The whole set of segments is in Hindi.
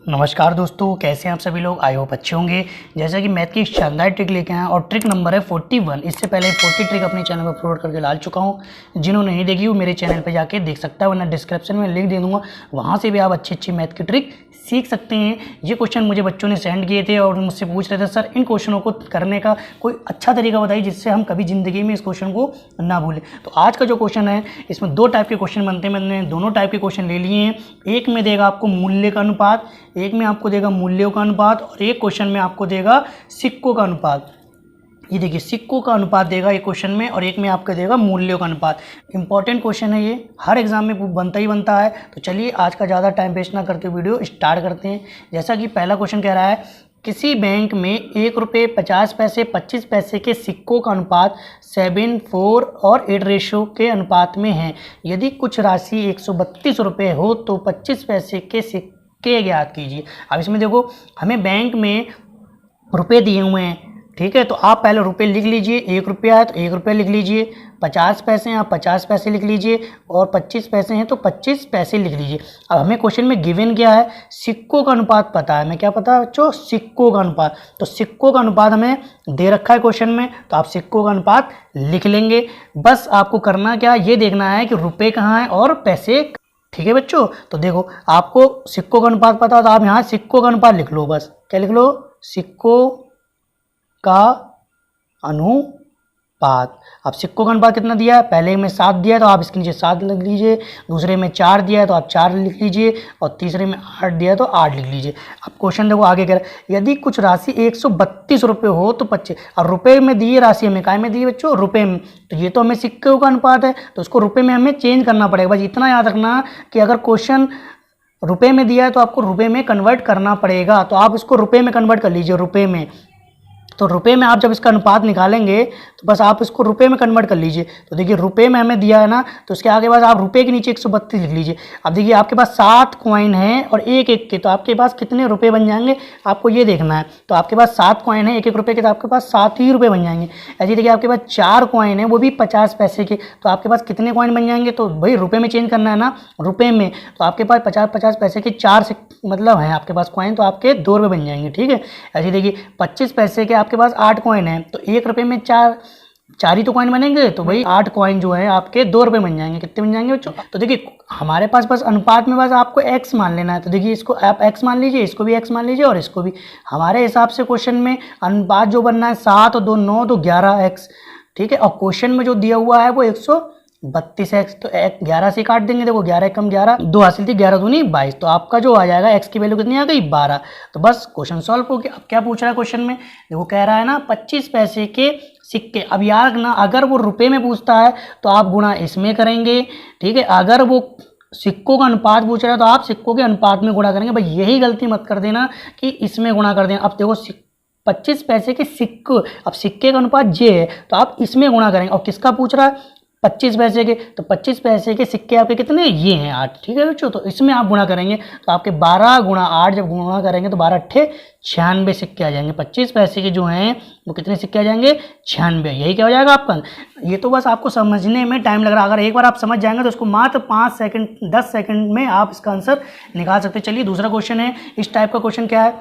नमस्कार दोस्तों, कैसे हैं आप सभी लोग। आई होप अच्छे होंगे। जैसा कि मैथ की एक शानदार ट्रिक लेके आए हैं और ट्रिक नंबर है 41। इससे पहले 40 ट्रिक अपने चैनल पर अपलोड करके डाल चुका हूं। जिन्होंने नहीं देखी वो मेरे चैनल पर जाके देख सकता है, वरना डिस्क्रिप्शन में लिंक दे दूंगा, वहां से भी आप अच्छी मैथ की ट्रिक सीख सकते हैं। ये क्वेश्चन मुझे बच्चों ने सेंड किए थे और मुझसे पूछ रहे थे, सर इन क्वेश्चनों को करने का कोई अच्छा तरीका बताइए जिससे हम कभी ज़िंदगी में इस क्वेश्चन को ना भूलें। तो आज का जो क्वेश्चन है इसमें दो टाइप के क्वेश्चन बनते हैं। मैंने दोनों टाइप के क्वेश्चन ले लिए हैं। एक में देगा आपको मूल्य का अनुपात, एक में आपको देगा मूल्यों का अनुपात, और एक क्वेश्चन में आपको देगा सिक्कों का अनुपात। ये देखिए, सिक्कों का अनुपात देगा एक क्वेश्चन में और एक में आपको देगा मूल्यों का अनुपात। इंपॉर्टेंट क्वेश्चन है, ये हर एग्जाम में बनता ही बनता है। तो चलिए आज का ज़्यादा टाइम वेस्ट ना करते वीडियो स्टार्ट करते हैं। जैसा कि पहला क्वेश्चन कह रहा है, किसी बैंक में 1 रुपये 50 पैसे 25 पैसे के सिक्कों का अनुपात 7, 4 और 8 रेशो के अनुपात में है। यदि कुछ राशि 132 रुपये हो तो 25 पैसे के सिक्के ज्ञात कीजिए। अब इसमें देखो, हमें बैंक में रुपए दिए हुए हैं, ठीक है। तो आप पहले रुपए लिख लीजिए। 1 रुपया है तो 1 रुपया लिख लीजिए, 50 पैसे हैं आप 50 पैसे लिख लीजिए, और 25 पैसे हैं तो 25 पैसे लिख लीजिए। अब हमें क्वेश्चन में गिवन क्या है, सिक्कों का अनुपात पता है। हमें क्या पता है बच्चों, सिक्कों का अनुपात। तो सिक्कों का अनुपात हमें दे रखा है क्वेश्चन में, तो आप सिक्कों का अनुपात लिख लेंगे। बस आपको करना क्या, ये देखना है कि रुपये कहाँ है और पैसे, ठीक है बच्चों। तो देखो, आपको सिक्कों का अनुपात पता हो तो आप यहाँ सिक्कों का अनुपात लिख लो। बस क्या लिख लो, सिक्कों का अनुपात। अब सिक्कों का अनुपात कितना दिया है, पहले में 7 दिया है तो आप इसके नीचे 7 लिख लीजिए, दूसरे में 4 दिया है तो आप 4 लिख लीजिए, और तीसरे में 8 दिया है तो 8 लिख लीजिए। अब क्वेश्चन देखो आगे कह रहा है, यदि कुछ राशि 132 रुपये हो तो 25। और रुपये में दी राशि हमें काय में दी है बच्चों, रुपये में। तो ये तो हमें सिक्कों का अनुपात है तो उसको रुपये में हमें चेंज करना पड़ेगा। बस इतना याद रखना कि अगर क्वेश्चन रुपये में दिया है तो आपको रुपये में कन्वर्ट करना पड़ेगा। तो आप इसको रुपये में कन्वर्ट कर लीजिए, रुपये में। तो रुपये में आप जब इसका अनुपात निकालेंगे तो बस आप इसको रुपये में कन्वर्ट कर लीजिए। तो देखिए, रुपये में हमें दिया है ना, तो उसके आगे बाद आप रुपये के नीचे 132 लिख लीजिए। अब देखिए, आपके पास 7 कॉइन हैं और एक एक के, तो आपके पास कितने रुपये बन जाएंगे आपको ये देखना है। तो आपके पास 7 कॉइन है, एक एक रुपये के, तो आपके पास 7 ही रुपये बन जाएंगे। ऐसे देखिए, आपके पास 4 कॉइन है, वो भी 50 पैसे के, तो आपके पास कितने कॉइन बन जाएंगे। तो भाई रुपये में चेंज करना है ना, रुपये में। तो आपके पास 50 पैसे के 4 मतलब हैं आपके पास कॉइन, तो आपके 2 रुपये बन जाएंगे, ठीक है। ऐसे देखिए, 25 पैसे के आपके पास 8 कॉइन है, तो 1 रुपये में 4 ही तो कॉइन बनेंगे। तो भाई 8 कॉइन जो है आपके 2 रुपये बन जाएंगे। कितने बन जाएंगे बच्चों, तो देखिए हमारे पास बस अनुपात में बस आपको x मान लेना है। तो देखिए, इसको आप x मान लीजिए, इसको भी x मान लीजिए और इसको भी। हमारे हिसाब से क्वेश्चन में अनुपात जो बनना है 7 और 2 9 तो 11x, ठीक है। और क्वेश्चन में जो दिया हुआ है वो 132x, तो 11 से काट देंगे। देखो 11 कम 11, 2 हासिल थी, 11 दूनी 22, तो आपका जो आ जाएगा x की वैल्यू कितनी आ गई, 12। तो बस क्वेश्चन सॉल्व हो गया। अब क्या पूछ रहा है क्वेश्चन में, देखो कह रहा है ना 25 पैसे के सिक्के। अब यार रखना, अगर वो रुपये में पूछता है तो आप गुणा इसमें करेंगे, ठीक है। अगर वो सिक्कों का अनुपात पूछ रहा है तो आप सिक्कों के अनुपात में गुणा करेंगे। भाई यही गलती मत कर देना कि इसमें गुणा कर देना। अब देखो 25 पैसे के सिक्के, अब सिक्के का अनुपात ये है तो आप इसमें गुणा करेंगे। और किसका पूछ रहा है, 25 पैसे के, तो 25 पैसे के सिक्के आपके कितने, ये हैं 8, ठीक है बच्चों। तो इसमें आप गुणा करेंगे तो आपके 12 गुणा 8 जब गुणा करेंगे तो 12 अट्ठे 96 सिक्के आ जाएंगे। 25 पैसे के जो हैं वो कितने सिक्के आ जाएंगे, 96। यही क्या हो जाएगा आपका। ये तो बस आपको समझने में टाइम लग रहा है। अगर एक बार आप समझ जाएंगे तो उसको मात्र 5 सेकंड 10 सेकंड में आप इसका आंसर निकाल सकते हैं। चलिए दूसरा क्वेश्चन है। इस टाइप का क्वेश्चन क्या है,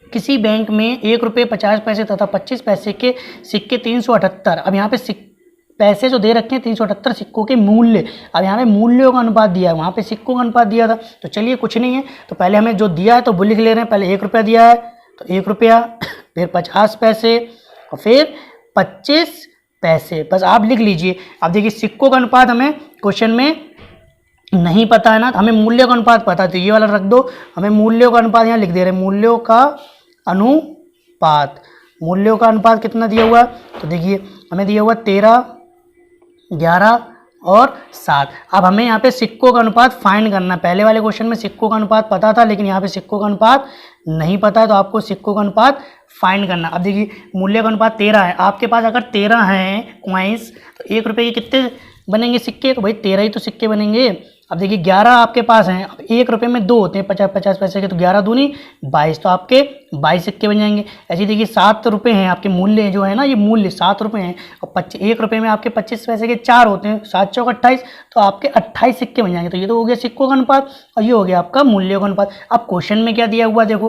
किसी बैंक में 1 रुपये 50 पैसे तथा 25 पैसे के सिक्के 378। अब यहाँ पे पैसे जो दे रखे हैं 378 सिक्कों के मूल्य। अब यहाँ पे मूल्यों का अनुपात दिया है, वहाँ पे सिक्कों का अनुपात दिया था। तो चलिए कुछ नहीं है, तो पहले हमें जो दिया है तो वो लिख ले रहे हैं। पहले 1 रुपया दिया है तो 1 रुपया, फिर 50 पैसे और फिर 25 पैसे, बस आप लिख लीजिए। अब देखिए, सिक्कों का अनुपात हमें क्वेश्चन में नहीं पता है ना, तो हमें मूल्यों का अनुपात पता है, तो ये वाला रख दो। हमें मूल्यों का अनुपात यहाँ लिख दे रहे हैं, मूल्यों का अनुपात। मूल्यों का अनुपात कितना दिया हुआ है, तो देखिए हमें दिया हुआ 13, 11 और 7। अब हमें यहाँ पे सिक्कों का अनुपात फाइंड करना है। पहले वाले क्वेश्चन में सिक्कों का अनुपात पता था, लेकिन यहाँ पे सिक्कों का अनुपात नहीं पता है, तो आपको सिक्कों का अनुपात फाइंड करना। अब देखिए, मूल्य का अनुपात 13 है। आपके पास अगर 13 हैं कॉइन्स तो 1 रुपये के कितने बनेंगे सिक्के, तो भाई 13 ही तो सिक्के बनेंगे। अब देखिए 11 आपके पास हैं, अब 1 रुपये में 2 होते हैं 50 पैसे के, तो 11 दूनी 22, तो आपके 22 सिक्के बन जाएंगे। ऐसे देखिए 7 रुपये हैं आपके मूल्य जो है ना, ये मूल्य 7 रुपये हैं, और 1 रुपये में आपके 25 पैसे के 4 होते हैं, 7 चौक 28, तो आपके 28 सिक्के बन जाएंगे। तो ये तो हो गया सिक्कों का अनुपात और ये हो गया आपका मूल्यों का अनुपात। अब क्वेश्चन में क्या दिया हुआ देखो,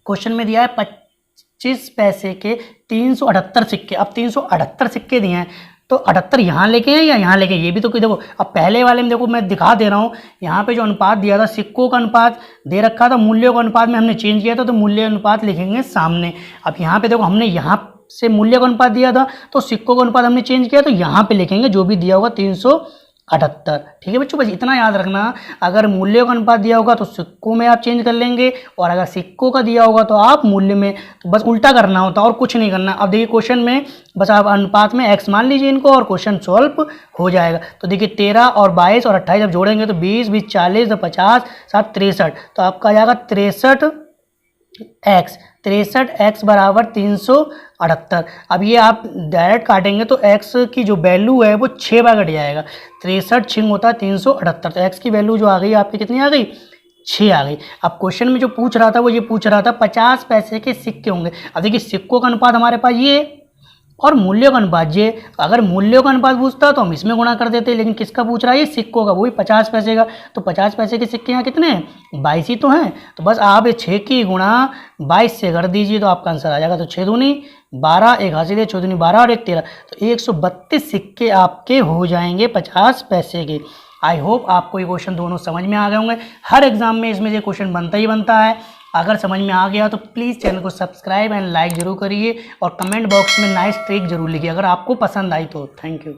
क्वेश्चन में दिया है 25 पैसे के 378 सिक्के। अब 378 सिक्के दिए हैं, तो 78 यहाँ लेके हैं या यहाँ लेके, ये भी तो कोई देखो। अब पहले वाले में देखो मैं दिखा दे रहा हूँ, यहाँ पे जो अनुपात दिया था सिक्कों का अनुपात दे रखा था, मूल्यों का अनुपात में हमने चेंज किया था, तो मूल्य अनुपात लिखेंगे सामने। अब यहाँ पे देखो हमने यहाँ से मूल्य का अनुपात दिया था, तो सिक्कों का अनुपात हमने चेंज किया, तो यहाँ पे लिखेंगे जो भी दिया होगा 378। ठीक है बच्चों, बस इतना याद रखना, अगर मूल्यों का अनुपात दिया होगा तो सिक्कों में आप चेंज कर लेंगे, और अगर सिक्कों का दिया होगा तो आप मूल्य में, तो बस उल्टा करना होता है और कुछ नहीं करना। अब देखिए क्वेश्चन में बस आप अनुपात में x मान लीजिए इनको और क्वेश्चन सॉल्व हो जाएगा। तो देखिए 13 और 22 और 28 जब जोड़ेंगे तो 20 20 40 50 7 63, तो आपका आ जाएगा 63x बराबर 378। अब ये आप डायरेक्ट काटेंगे तो x की जो वैल्यू है वो 6 बार कट जाएगा, 63 छिंग होता है 378, तो x की वैल्यू जो आ गई आपकी कितनी आ गई, 6 आ गई। अब क्वेश्चन में जो पूछ रहा था वो ये पूछ रहा था 50 पैसे के सिक्के होंगे। अब देखिए सिक्कों का अनुपात हमारे पास ये और मूल्यों का अनुपात ये, अगर मूल्यों का अनुपात पूछता तो हम इसमें गुणा कर देते, लेकिन किसका पूछ रहा है, ये सिक्कों का, वही 50 पैसे का। तो 50 पैसे के सिक्के यहाँ कितने हैं, 22 ही तो हैं, तो बस आप ये 6 की गुणा 22 से कर दीजिए तो आपका आंसर आ जाएगा। तो 6 दूनी 12, एक हासिल है, 6 दूनी 12 और 1 13, तो 132 सिक्के आपके हो जाएंगे 50 पैसे के। आई होप आपको ये क्वेश्चन दोनों समझ में आ गए होंगे। हर एग्जाम में इसमें ये क्वेश्चन बनता ही बनता है। अगर समझ में आ गया तो प्लीज़ चैनल को सब्सक्राइब एंड लाइक जरूर करिए, और कमेंट बॉक्स में नाइस ट्रिक जरूर लिखिए अगर आपको पसंद आई तो। Thank you.